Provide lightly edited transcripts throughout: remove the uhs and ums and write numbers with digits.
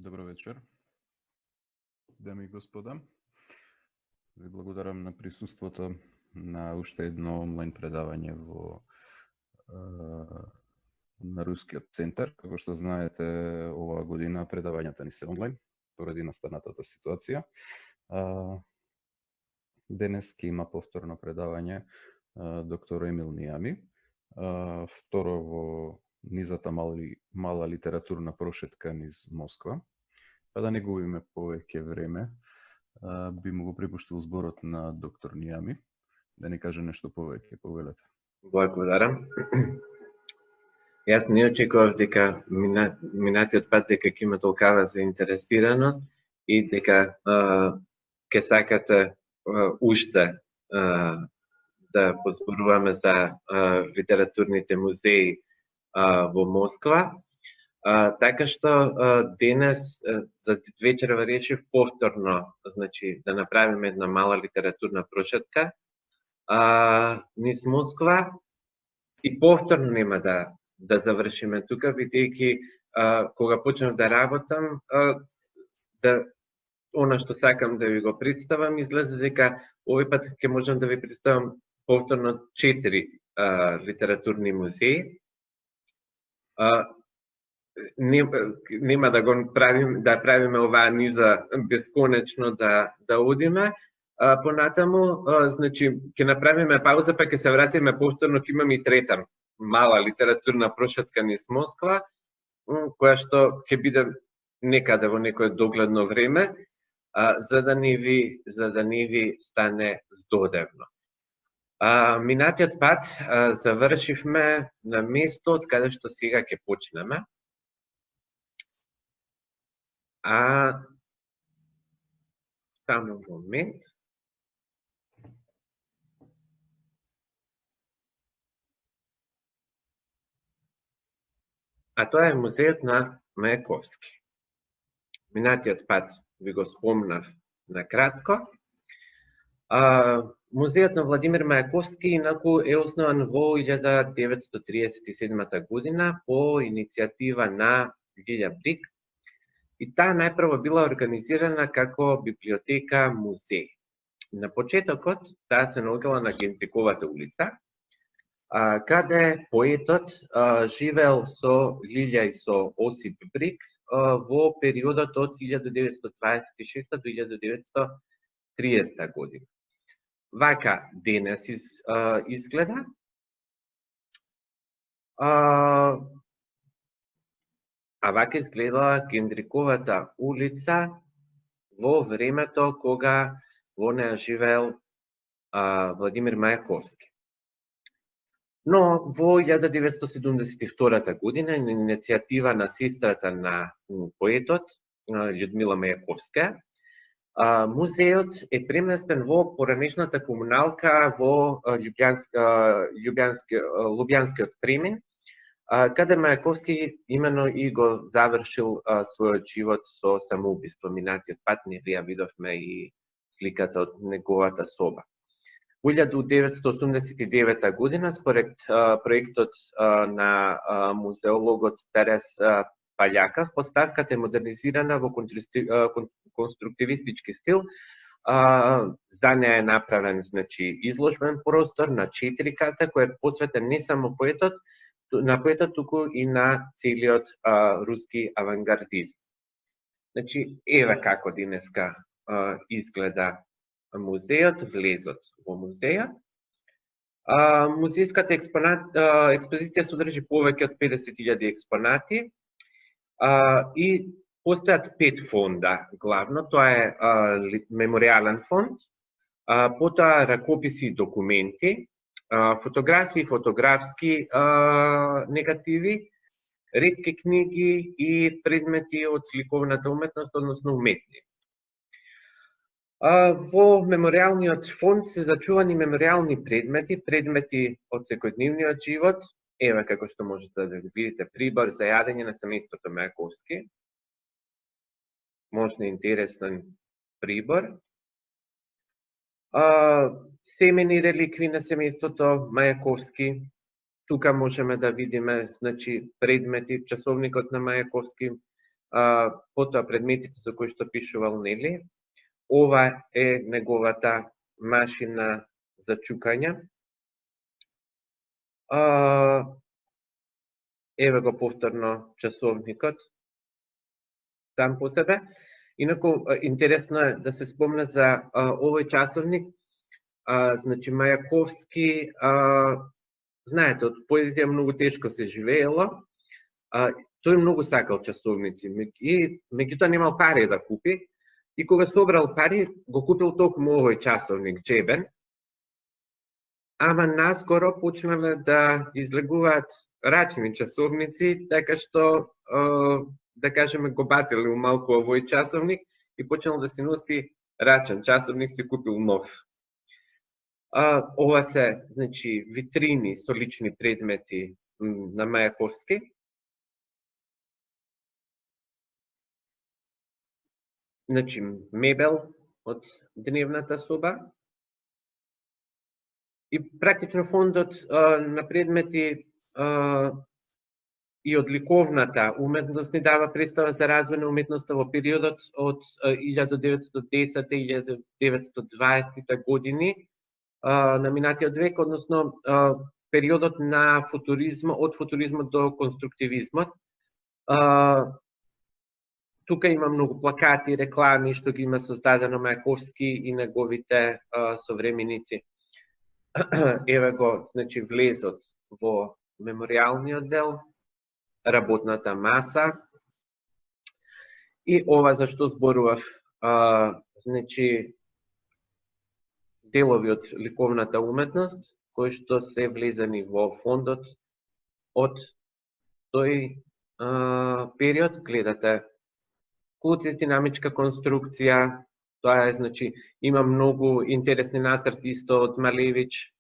Добро вечер, дами и господа. Ви благодарам на присуството на уште едно онлайн предавање на Рускиот центар. Како што знаете, оваа година предавањата ни се онлайн поради настанатата ситуација. Денес ќе има повторно предавање доктор Емил Нијами. Второ во низата мала литературна прошетка низ Москва. Па да не губиме повеќе време, би му го припуштил зборот на доктор Нијами да ни каже нешто повеќе. Повелете. Благодарам. Јас не очекував дека минатиот пат дека ќе има толкава заинтересираност и дека ќе сакате уште да позборуваме за литературните музеи во Москва. Така што денес за вечерва решив повторно, значи да направиме една мала литературна прошетка низ Москва и повторно нема да завршиме тука, бидејќи кога почнав да работам, она што сакам да ви го представам, излезе дека овој пат ќе можам да ви представам повторно 4 литературни музеи. Нема да го правиме оваа низа бесконечно да одиме. Понатаму, значи, ќе направиме пауза, па ќе се вратиме повторно, ќе имаме и трета мала литературна прошетка низ Москва, која што ќе биде некаде во некое догледно време, за да не ви стане здодевно. Минатиот пат завршивме на место од каде што сега ќе почнеме. Само момент. Тоа е музејот на Мајаковски. Минатиот пат ви го спомнав на кратко. Музејот на Владимир Мајаковски инаку е основан во 1937 година по иницијатива на Лилја Брик. И таа најпрво била организирана како библиотека музеј. На почетокот таа се наоѓала на Генриковата улица, каде поетот живеел со Лилја и со Осип Брик во периодот од 1926 до 1930 година. Вака денес изгледа. Вака изгледала Генриковата улица во времето кога во неа живеел Владимир Мајаковски. Но во 1972 година, на иницијатива на сестрата на поетот, Људмила Мајаковска, музејот е преместен во поранешната комуналка во Лубјанскиот премин, каде Мајаковски имено и го завршил својот живот со самоубиство. Минатиот пат не ја видовме и сликата од неговата соба. Во 1989 година, според проектот на музеологот Терес Паљаков, поставката е модернизирана во конструктивистички стил. За неа е направен, значи, изложбен простор на 4 ката, кој е посветен не само на поетот, туку и на целиот руски авангардизм. Значи, еве како денеска изгледа музејот, влезот во музејот. Музејската експозиција содржи повеќе од 50.000 експонати и постојат 5 фонда главно. Тоа е меморијален фонд, потоа ракописи и документи, фотографии, фотографски негативи, ретки книги и предмети од ликовната уметност, односно уметни. Во меморијалниот фонд се зачувани меморијални предмети од секојдневниот живот. Еве како што можете да видите, прибор за јадење на семејството Мајаковски. Можна интересен прибор. Семени реликви на семејството Мајаковски. Тука можеме да видиме, значи, предмети, часовникот на Мајаковски, потоа предметите со кои што пишувал нели. Ова е неговата машина за чукање. Еве го повторно часовникот сам по себе. Инаку интересно е да се спомне за овој часовник. Значи Мајаковски, знаете, од поезија многу тешко се живеело. Тој многу сакал часовници и меѓутоа немал пари да купи. И кога собрал пари, го купил токму овој часовник джебен. Ама наскоро почнале да излегуваат рачни часовници, така што, да кажеме, го батили малку овој часовник и почнал да се носи рачен часовник, си купил нов. Ова се, значи, витрини со лични предмети на Мајаковски. Значи, мебел од дневната соба. И практично фондот на предмети и од ликовната уметност ни дава представа за развој на уметноста во периодот од 1910-1920 години на минатиот век, односно периодот на футуризмот, од футуризмот до конструктивизмот. Тука има многу плакати, реклами што ги има создадено Мајаковски и неговите современици. Еве го, значи, влезот во меморијалниот дел, работната маса. И ова за што зборував, значи, делови од ликовната уметност, кои што се влезани во фондот од тој период. Гледате куци, динамичка конструкција, тоа е, значи, има многу интересни нацрти исто од Малевич,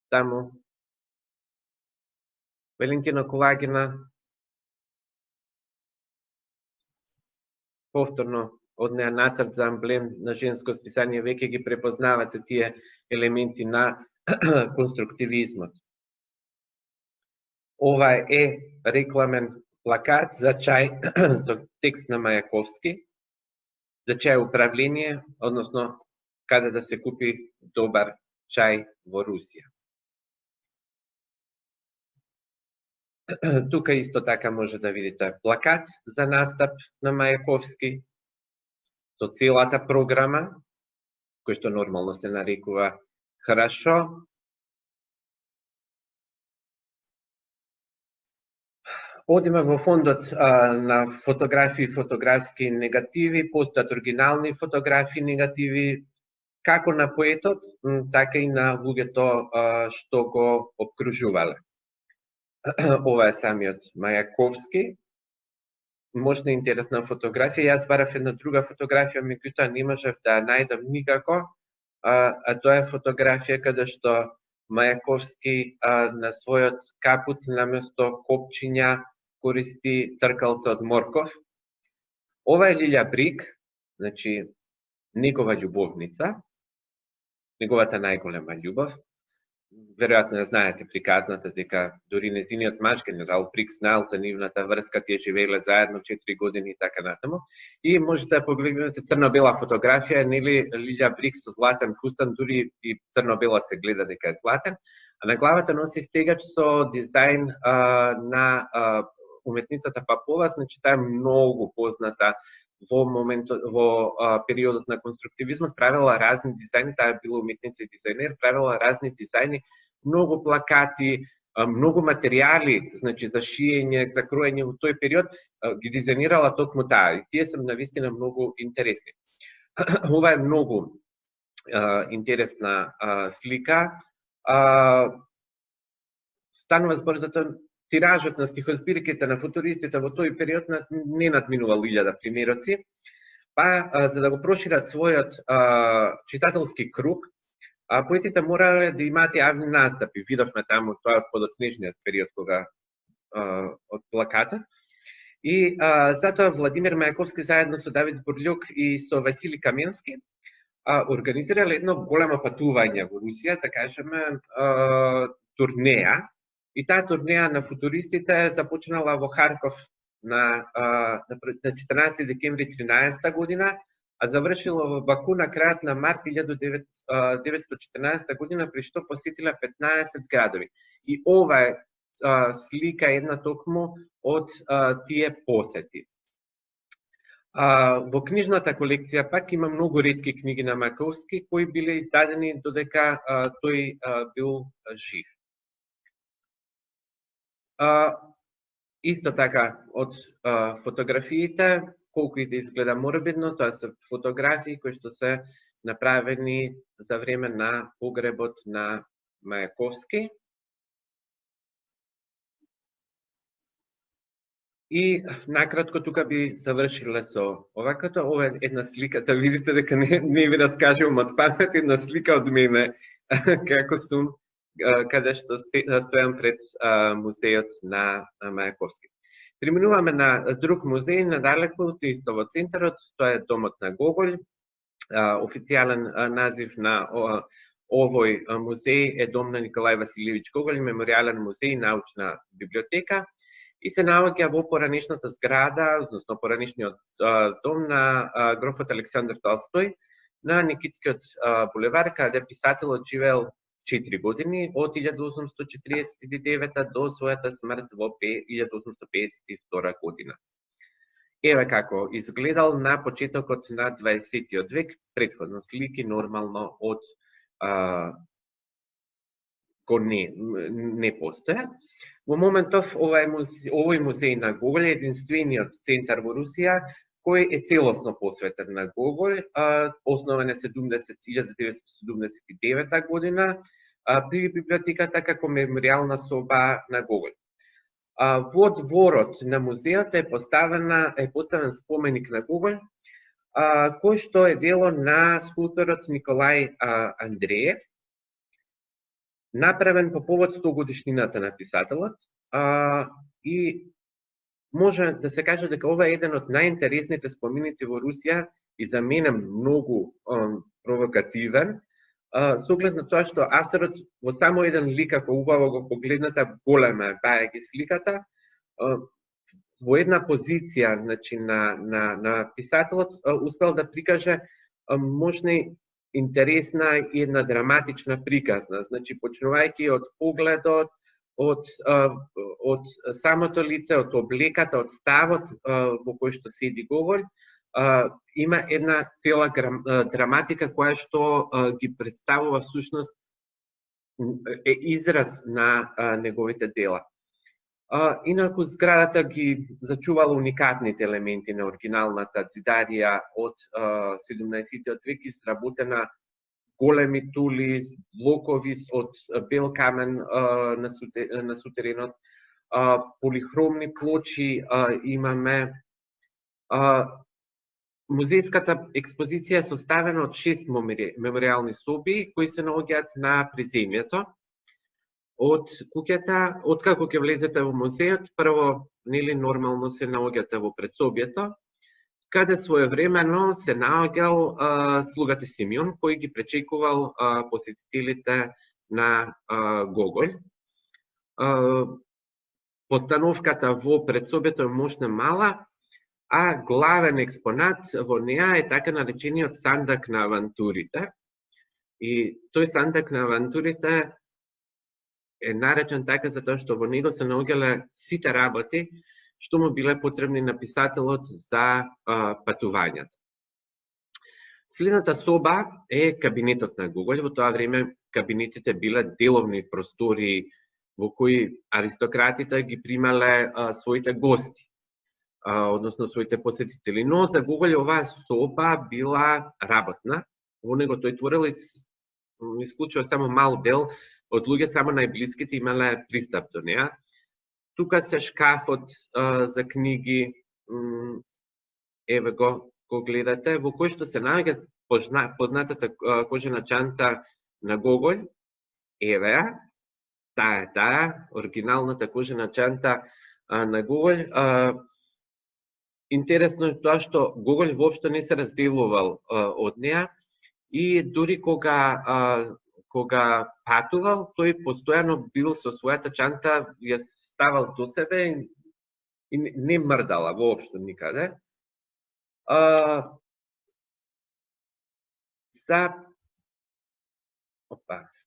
таму. Валентина Колагина, повторно од неа нацрт за амблем на женско списание, веќе ги препознавате тие елементи на конструктивизмот. Ова е рекламен плакат за чај со текст на Мајаковски, за чај управление, односно каде да се купи добар чај во Русија. Тука исто така може да видите плакат за настап на Мајаковски со целата програма, кој што нормално се нарекува Хорошо. Одиме во фондот на фотографии и фотографски негативи, постојат оригинални фотографии негативи, како на поетот, така и на луѓето што го обкружувале. Ова е самиот Мајаковски. Можна интересна фотографија. Јас барав една друга фотографија, меѓутоа не можев да ја најдам никако. Тоа е фотографија каде што Мајаковски на својот капут наместо копчиња користи тркалца од морков. Ова е Лилја Брик, значи негова љубовница, неговата најголема љубов. Веројатно ја знаете приказната дека дури незиниот маж, генерал Брик, знаел за нивната врска, тие живееле заедно 4 години и така натаму. И можете да погледнете црно-бела фотографија, нели Лилја Брик со златен фустан, дури и црно-бела се гледа дека е златен, а на главата носи стегач со дизајн на уметницата Папова, значи таа е многу позната во периодот на конструктивизмот, правила разни дизајни, таа е била уметница и дизајнер, правила разни дизајни, многу плакати, многу материјали, значи за шиење, за кроење во тој период, ги дизајнирала токму таа и тие се навистина многу интересни. Ова е многу интересна слика. Станува збор за тоа, тиражот на стихозбирките на футуристите во тој период не надминувал 1000 примероци, па за да го прошират својот читателски круг, поетите морале да имаат јавни настапи. Видовме таму тоа од снежниот период кога од плакатот. И затоа Владимир Мајаковски заедно со Давид Бурлјук и со Васили Каменски организирале едно големо патување во Русија, да кажеме турнеја. И таа турнеја на футуристите започнала во Харков на 14 декември 13 година, а завршила во Баку на крајот на март 1914 година, при што посетила 15 градови. И ова е слика една токму од тие посети. Во книжната колекција пак има многу ретки книги на Мајковски кои биле издадени додека тој бил жив. Исто така, од фотографиите, колку и да изгледа морбидно, тоа се фотографии кои што се направени за време на погребот на Мајковски. И накратко тука би завршиле со оваката. Ова е една слика, да видите дека не ви раскажувам од памет, една слика од мене како сум, каде што стојам пред музеот на Мајковски. Преминуваме на друг музеј, надалеку, исто во центарот, тоа е домот на Гоголј. Официјален назив на овој музеј е Дом на Николај Василевич Гоголј, меморијален музеј и научна библиотека. И се наоѓа во поранешната зграда, односно поранешниот дом на грофот Александар Толстој на Никитскиот булевар, каде писателот живеел 4 години, од 1849 до својата смрт во 1852 година. Еве како изгледал на почетокот на 20 век, претходно слики нормално од не постоја. Во моментов овој музеј на Гоголј е единствениот центар во Русија кој е целосно посветен на Гоголј, основан е 1979 година при библиотеката како меморијална соба на Гоголј. Во дворот на музеот е поставен споменик на Гоголј, кој што е дело на скулпторот Николај Андреев, направен по повод 100 годишнината на писателот, и може да се каже дека ова е еден од најинтересните споменици во Русија и за мене многу провокативен, со оглед на тоа што авторот во само еден лик, ако убаво го погледнете, голема е бајаги сликата, во една позиција, значи, на писателот успел да прикаже можна интересна и една драматична приказна, значи почнувајќи од погледот, од самото лице, од облеката, од ставот во кој што седи Гоголј, има една цела драматика која што ги представува всушност е израз на неговите дела. Инаку зградата ги зачувала уникатните елементи на оригиналната зидарија од 17 век, изработена големи тули, блокови од бел камен на сутеренот, полихромни плочи имаме. Музејската експозиција е составена од 6 меморијални соби кои се наоѓаат на приземјето од куќата. Откако ќе влезете во музеот, прво нормално се наоѓате во предсобието, каде своевремено се наоѓал слугата Симеон, кој ги пречекувал посетителите на Гоголј. Постановката во предсобието е мощна мала, а главен експонат во неа е така наречениот сандак на авантурите. И тој сандак на авантурите е наречен така затоа што во него се наоѓале сите работи што му биле потребни на писателот за патувањата. Следната соба е кабинетот на Гоголј. Во тоа време кабинетите биле деловни простори во кои аристократите ги примале своите гости, односно своите посетители. Но за Гоголј оваа соба била работна. Во него тој творел исклучува само мал дел од луѓе, само најблиските имале пристап до неа. Тука се шкафот за книги, еве го гледате, во кој што се наоѓа познатата кожена чанта на Гоголј. Еве ја, таа, оригиналната кожена чанта на Гоголј. Интересно е тоа што Гоголј воопшто не се разделувал од неа и дури кога патувал, тој постојано бил со својата чанта, ја ставал до себе и не мрдала воопшто никаде. За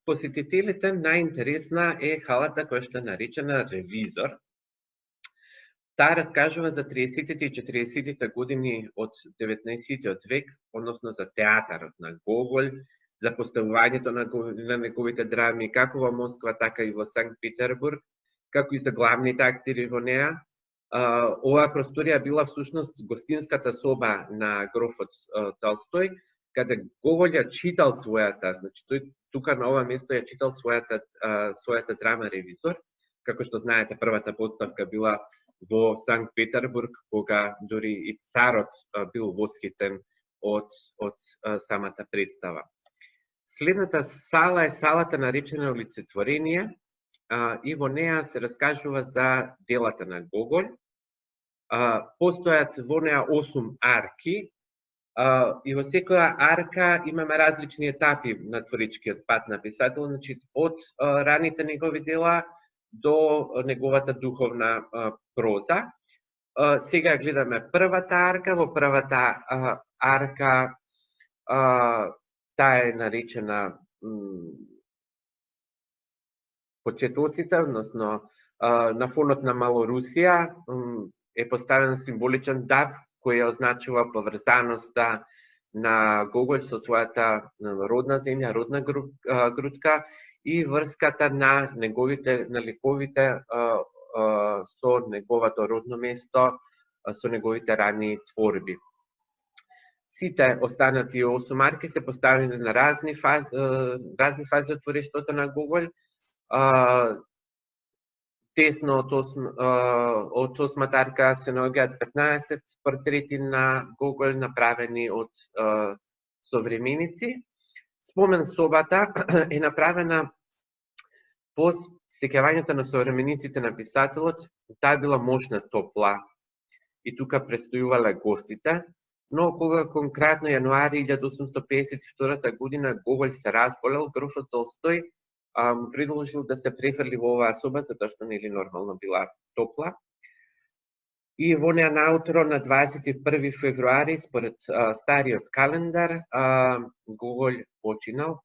посетителите најинтересна е халата која што е наречена Ревизор. Таа раскажува за 30-тите и 40-тите години од 19-тиот век, односно за театарот на Гоголь, за поставувањето на неговите драми, како во Москва, така и во Санкт Петербург, како и за главните актери во неа. Оваа просторија била всушност гостинската соба на грофот Толстој, каде Гоголь ја читал својата, значи тој тука на ова место ја читал својата драма Ревизор. Како што знаете, првата поставка била во Санкт Петербург, кога дори и царот бил восхитен од самата представа. Следната сала е салата наречена Олицетворение, и во неа се раскажува за делата на Гоголь. Постојат во неа 8 арки, и во секоја арка имаме различни етапи на творичкиот пат на писател, значи од раните негови дела до неговата духовна проза. Сега гледаме првата арка. Во првата арка таа е наречена Почетоците, односно на фонот на Малорусија е поставен символичен дав кој ја означува поврзаноста на Гоголь со својата родна земја, родна грудка и врската на ликовите со неговото родно место, со неговите ранни творби. Сите останати 8 арки се поставени на разни фази од творештвото на Гоголь. Тесно од 8-та арка се наоѓаат 15 портрети на Гоголь направени од современици. Спомен собата е направена по сеќавањето на современиците на писателот. Таа била мощна, топла и тука престојувале гостите, но кога конкретно јануари 1852 година Гоголь се разболел, грофот Толстој му предложил да се префрли во оваа соба, затоа што нели нормално била топла. И во неа наутро на 21 февруари, според стариот календар, Гоголь починал.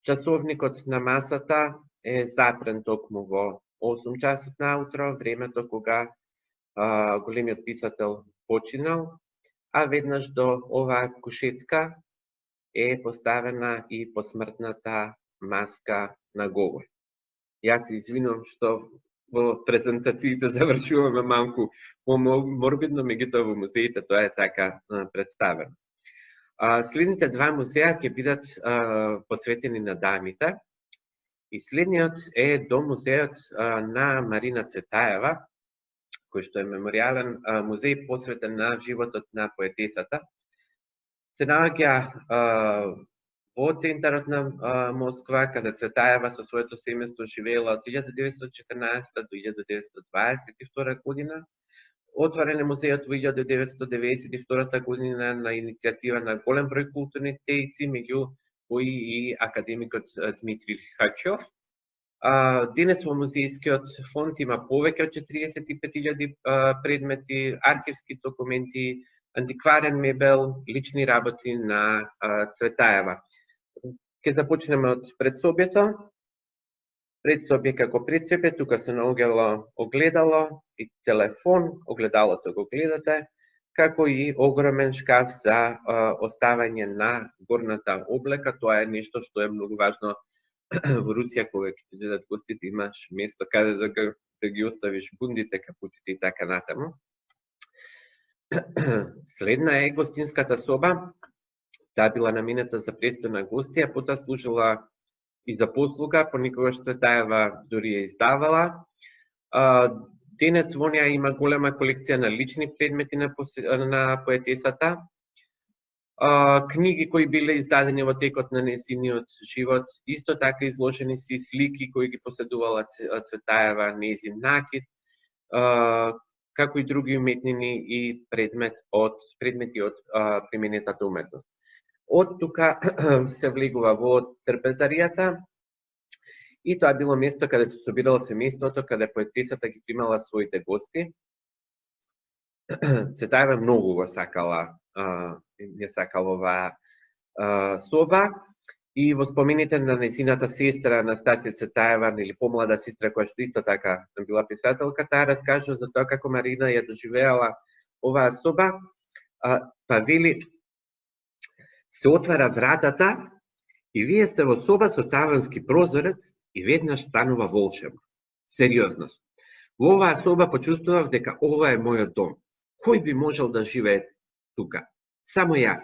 Часовникот на масата е запрен токму во 8 часот наутро, времето кога големиот писател починал, а веднаш до оваа кушетка е поставена и посмртната маска на Гоголь. Јас се извинувам што во презентациите завршуваме малку морбидно, меѓутоа во музеите тоа е така представено. Следните два музеа ќе бидат посветени на дамите. И следниот е до музеот на Марина Цветаева, кој што е меморијален музеј посветен на животот на поетесата. Се наоѓа во центарот на Москва, каде Цветаева со своето семејство живеела од 1914 до 1922 година. Отворен е музеот во 1992 година на иницијатива на голем број културни дејци, меѓу кои и академикот Дмитрий Лихачев. Денес во музејскиот фонд има повеќе од 45.000 предмети, архивски документи, антикварен мебел, лични работи на Цветаева. Ке започнеме од предсобјето. Предсобје како предсобје, тука се наоѓало огледало и телефон, огледалото го гледате, како и огромен шкаф за оставање на горната облека. Тоа е нешто што е многу важно во Русија, кога ќе ти дадат гостите, имаш место каде да ги оставиш бундите, капутите и така натаму. Следна е гостинската соба. Таа била наменета за престој на гости, а потоа служила и за послуга, понекогаш Цветаева дури ја издавала. Денес во неа има голема колекција на лични предмети на поетесата, книги кои биле издадени во текот на нејзиниот живот, исто така изложени си слики кои ги поседувала Цветаева, нејзин накид, како и други уметнини и предмети од применетата уметност. Од тука се влегува во трпезаријата и тоа било место каде се собирало семејството, каде поетесата ги примала своите гости. Цветаева многу го сакала, ја сакала оваа соба. И во спомените на нејзината сестра Анастасија Цветаева, или помлада сестра која што исто така била писателка, таа раскажа за тоа како Марина ја доживеала оваа соба, па вели: се отвара вратата и вие сте во соба со тавански прозорец и веднаш станува волшебно. Сериозно. Во оваа соба почувствував дека ова е мојот дом. Кој би можел да живее тука? Само јас.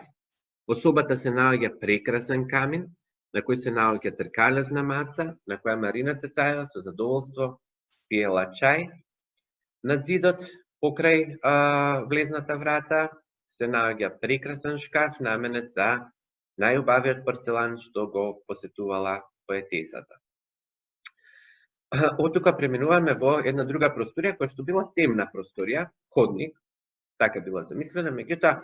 Во собата се наоѓа прекрасен камин, на кој се наоѓа тркалезна маса, на која Марина Цветаева со задоволство спиела чај. На зидот, покрај влезната врата, се наоѓа прекрасен шкаф, наменет за најубавиот порцелан што го посетувала поетесата. Од тука преминуваме во една друга просторија, која што била темна просторија, ходник, така била замислена, меѓутоа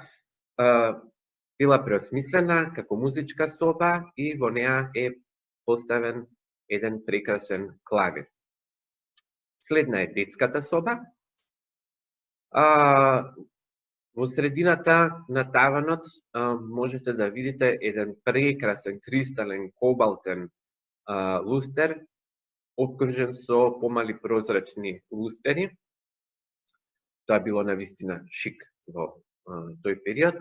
била преосмислена како музичка соба и во неа е поставен еден прекрасен клавир. Следна е детската соба. Во средината на таванот можете да видите еден прекрасен кристален кобалтен лустер, окружен со помали прозрачни лустери. Тоа било навистина шик во тој период.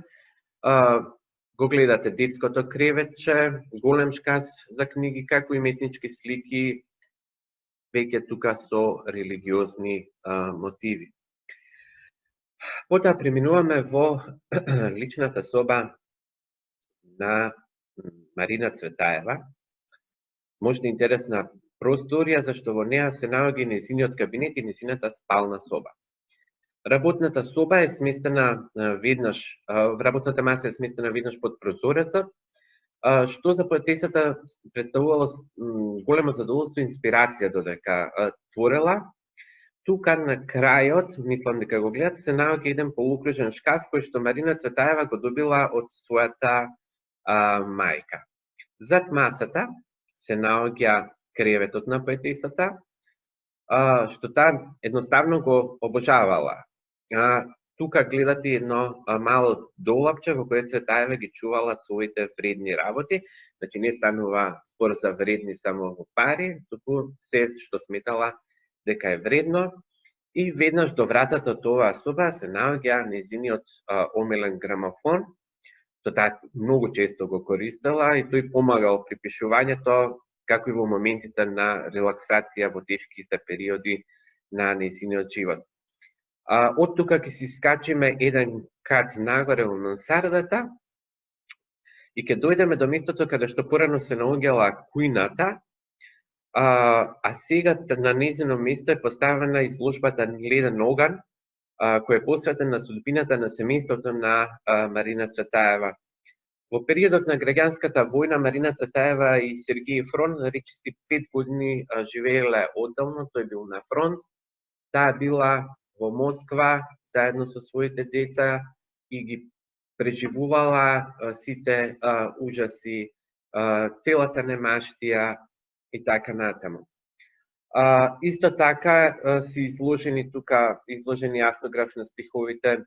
Го гледате детското креветче, голем шкаф за книги, како и метнички слики, веќе тука со религиозни мотиви. Потоа преминуваме во личната соба на Марина Цветаева. Можда интересна просторија, зашто во неа се наоѓа нејзиниот кабинет и нејзината спална соба. Работната соба е сместена веднаш, работната маса е сместена веднаш под прозорецот, што за поетесата представувало големо задоволство и инспирација додека творела. Тука на крајот, мислам дека го гледате, се наоѓа еден полукружен шкаф кој што Марина Цветаева го добила од својата мајка. Зад масата се наоѓа креветот на поетесата, што таа едноставно го обожавала. Тука гледате едно мало долапче во кое Цветаева ги чувала своите вредни работи. Значи не станува спор за вредни само во пари, туку се што сметала дека е вредно. И веднаш до вратата од оваа соба се наоѓа нејзиниот омилен грамофон, што таа многу често го користела и тој помагал при пишувањето, како и во моментите на релаксација во тешките периоди на нејзиниот живот. Од тука ќе си скачиме еден кат нагоре во мансардата и ќе дојдеме до местото каде што порано се наоѓала кујната, а сега на нејзино место е поставена изложбата Леден оган, која е посветена на судбината на семејството на Марина Цветаева. Во периодот на граѓанската војна Марина Цветаева и Сергеј Фрон речиси 5 години живееле одделно, тој бил на фронт, таа била во Москва заедно со своите деца и ги преживувала сите ужаси, целата немаштија и така натаму. Исто така си изложени автограф на стиховите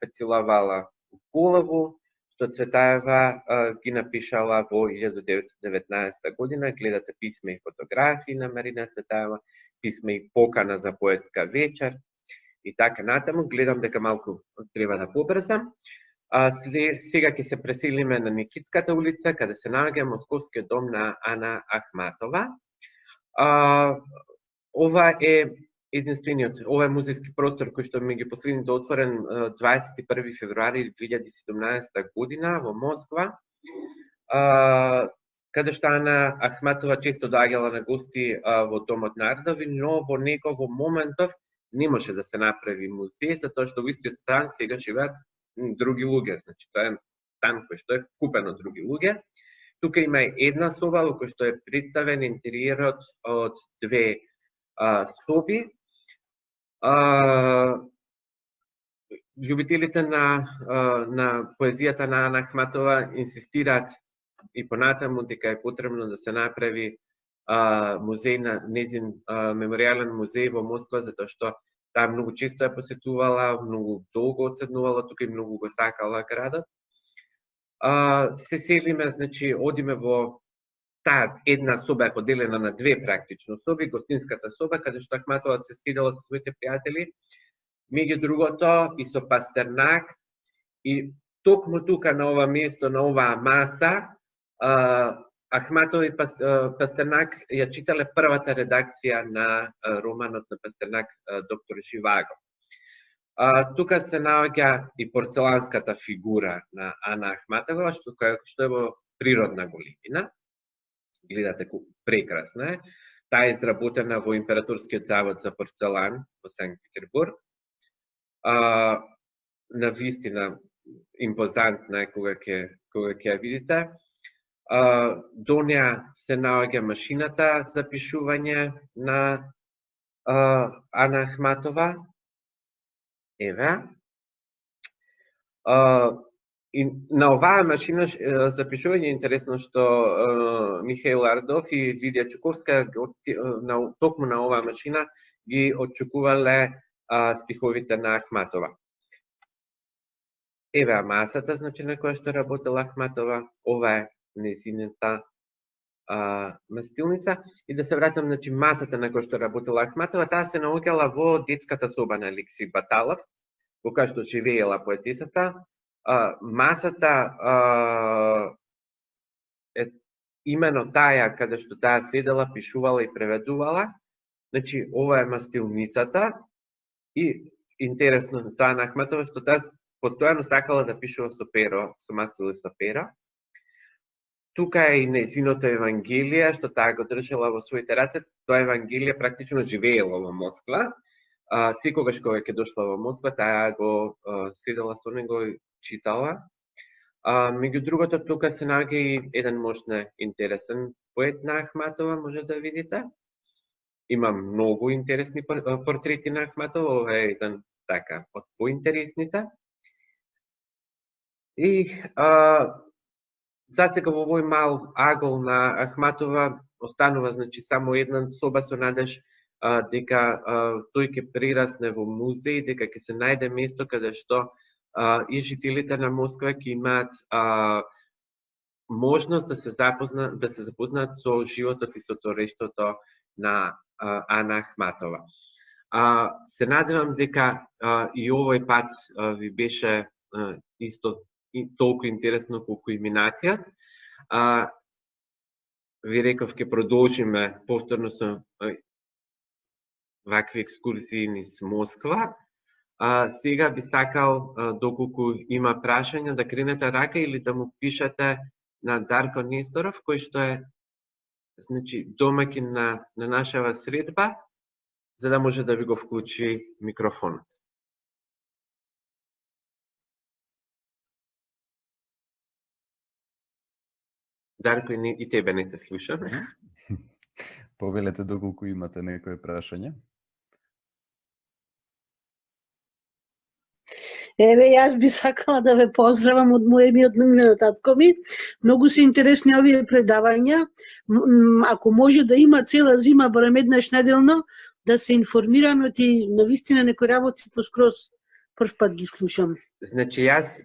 Пецила Вала в Булаву, што Цветаева ги напишала во 1919 година. Гледате писма и фотографии на Марина Цветаева, писма и покана за поетска вечер и така натаму. Гледам дека малку треба да побрзам. Сега ќе се преселиме на Никитската улица, каде се наоѓа Московскиот дом на Ана Ахматова. Ова е единствениот, ова е музејски простор кој што меѓу последните отворен 21 февруари 2017 година во Москва, каде што Ана Ахматова често доаѓала на гости во Домот народови, но во некој моментов не може да се направи музеј, затоа што во истиот стан сега живеат други луѓе, значи тоа е стан кој што е купен од други луѓе. Тука има една соба во кој што е представен интериерот од две соби. Љубителите на поезијата на Ана Ахматова инсистираат и понатаму дека е потребно да се направи музеј на нејзин меморијален музеј во Москва, затоа што Таа многу често ја посетувала, многу долго одседнувала тука и многу го сакала градот. Се селиме, значи, одиме во таа една соба е поделена на две практично соби, гостинската соба, каде што Ахматова се седела со своите пријатели, меѓу другото и со Пастернак, и токму тука на ова место, на оваа маса, Ахматова и Пастернак ја читале првата редакција на романот на Пастернак Доктор Живаго. Тука се наоѓа и порцеланската фигура на Ана Ахматова, што е во природна големина. Гледате прекрасна е. Таа е изработена во Императорскиот завод за порцелан во Санкт Петербург. На вистина импозантна е кога ќе ја видите. До неа се наоѓа машината за пишување на Ана Ахматова. Еве. И на оваа машина за пишување е интересно што Михаил Ардов и Лидија Чуковска токму на оваа машина ги отчукувале стиховите на Ахматова. Еве масата, значи, на која што работела Ахматова, ова е нејзината мастилница. И да се вратам, значи, масата на која што работела Ахматова, таа се наоѓала во детската соба на Алексеј Баталов, во која што живеела поетисата. Масата е имено таа каде што таа седела, пишувала и преведувала. Значи, ова е мастилницата и интересно за Ана Ахматова што таа постојано сакала да пишува со перо, со мастил и со перо. Тука е и нејзиното Евангелие, што таа го држала во своите раце. Тоа Евангелие практично живеело во Москва. Секогаш кога ќе дошла во Москва, таа го седела со него и читала. Меѓу другото, тука се наоѓа и еден можна интересен поет на Ахматова, може да видите. Има многу интересни портрети на Ахматова, ова е еден така од поинтересните. И засега во овој мал агол на Ахматова останува, значи, само една соба со надеж дека тој ќе прерасне во музеј, дека ќе се најде место каде што и жителите на Москва ќе имаат можност да се запознаат со животот и со творештвото на Ана Ахматова. Се надевам дека и овој пат ви беше исто и толку интересно колку и минатиот. Ви реков, ќе продолжиме повторно со вакви екскурзии низ Москва. Сега би сакал, доколку има прашања, да кренете рака или да му пишете на Дарко Несторов, кој што е, значи, домаќин на нашава средба, за да може да ви го вклучи микрофонот. Дарко, и тебе не те слушаме. Повелете доколку имате некој прашање. Еве, јас би сакала да ве поздравам од мојот на татко ми. Многу се интересни овие предавања. Ако може да има цела зима, барем еднаш неделно, да се информираме, и навистина некои работи поскроз прв пат ги слушам. Значи, јас...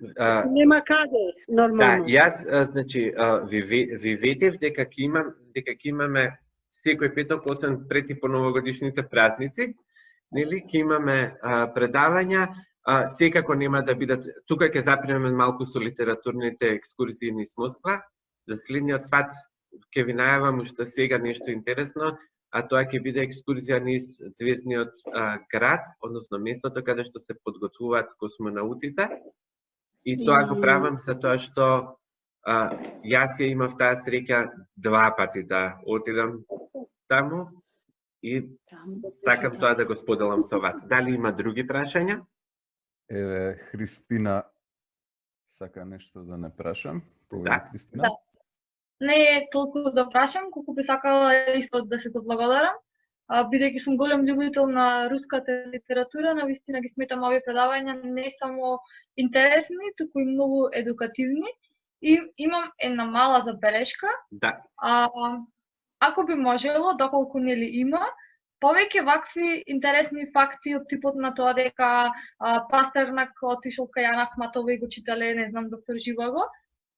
Нема каде, нормално. Да, јас, значи, ви ветев дека ќе имаме секој петок, освен пред и по новогодишните празници, нели, ќе имаме предавања. Секако нема да бидат... Тука ќе запремеме малку со литературните екскурзии низ Москва. За следниот пат ќе ви најавам уште сега нешто интересно, а тоа ќе биде екскурзија низ Звездниот град, односно местото каде што се подготвуваат космонаутите. И тоа го правам за тоа што јас ја имав таа среќа 2 пати да отидам таму и сакам тоа да го споделам со вас. Дали има други прашања? Еве, Христина сака нешто да не прашам. Да. Христина? Да. Не е толку да прашам, колку би сакала исто да се благодарам. Бидејќи сум голем љубител на руската литература, навистина ги сметам овие предавања не само интересни, туку и многу едукативни. И имам една мала забелешка. Да. Ако би можело, доколку нели има, повеќе вакви интересни факти од типот на тоа дека Пастернак отишол кај Јан Ахматова и го читале, не знам, доктор Живаго,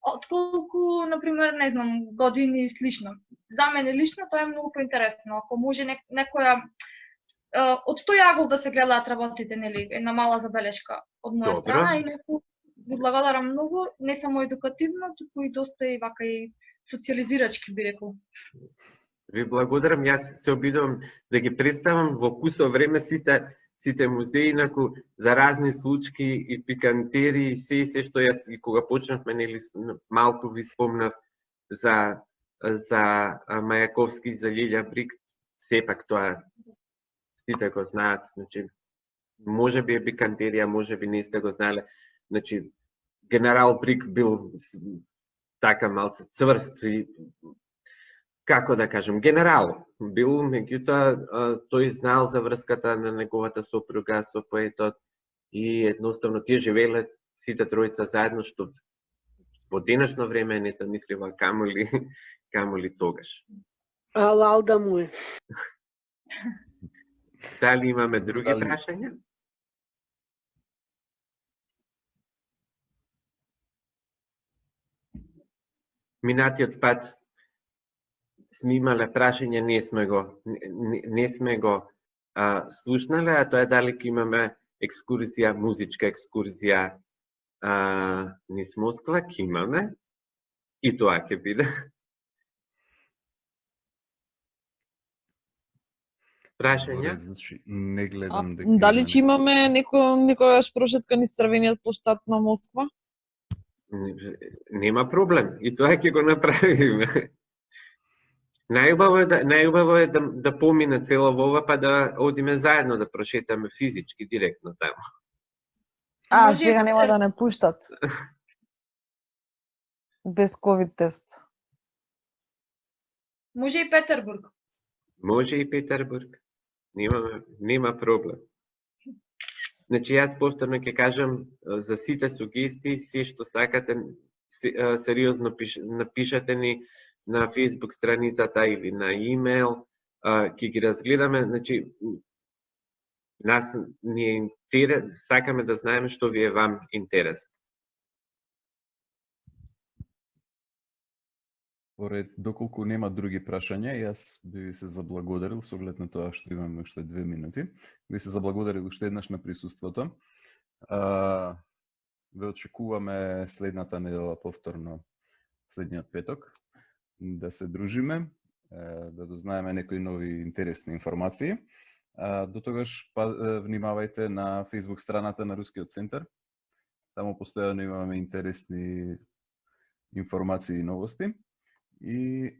отколку, например, не знам, години и слично. За мене лично тоа е многу поинтересно. Ако може некоја од тој агол да се гледаат работите, нели, една мала забелешка од моја страна, инаку ви благодарам многу, не само едукативно, туку и доста и вака и социализирачки би рекол. Ви благодарам, јас се обидувам да ги представам во кусо време сите музеи, инаку за разни случки и пикантерии, се што јас и кога почнавме, нели, малку ви спомнав за Мајаковски, за Лилја Брик, сепак тоа сите го знаат, значи, може би е пикантерија, може би не сте го знаеле, значи, генерал Брик бил така малце цврст и, како да кажем, генерал бил, меѓутоа тој знаел за врската на неговата сопруга со поетот и едноставно тие живееле сите тројца заедно, што во денешно време не се мислива, камоли тогаш. Алал да му е. Дали имаме други прашања? Минатиот пат сме имале прашање, не сме го слушнале, а тоа е дали ќе имаме екскурзија, музичка екскурзија низ Москва, ќе имаме, и тоа ќе биде. Прашања? Значи, не гледам дека дали ќе имаме некојаш прошетка низ Црвениот плоштад на Москва? Нема проблем, и тоа ќе го направиме. Најубаво е да помине цело ова, па да одиме заедно да прошетаме физички директно таму. Сега нема да не пуштат. Без ковид тест. Може и Петербург. Може и Петербург. Нема проблем. Значи, јас повторно ќе кажам за сите сугестии, се што сакате, сериозно напишете ни на Facebook страницата или на имейл, ќе ги разгледаме. Значи, нас ни е сакаме да знаеме што ви е вам интересно. Поред, доколку нема други прашања, јас би се заблагодарил, со оглед на тоа што имаме уште 2 минути, би се заблагодарил уште еднаш на присуството. Ве очекуваме следната недела повторно, следниот петок, да се дружиме, да дознаеме некои нови интересни информации. До тогаш внимавајте на Facebook страната на Рускиот центар. Таму постојано имаме интересни информации и новости. И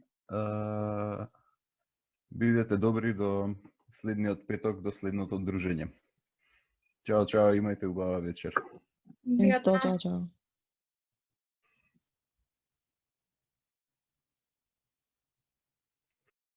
бидете добри до следниот петок, до следното дружење. Чао, чао, имајте убава вечер. Исто, чао, чао.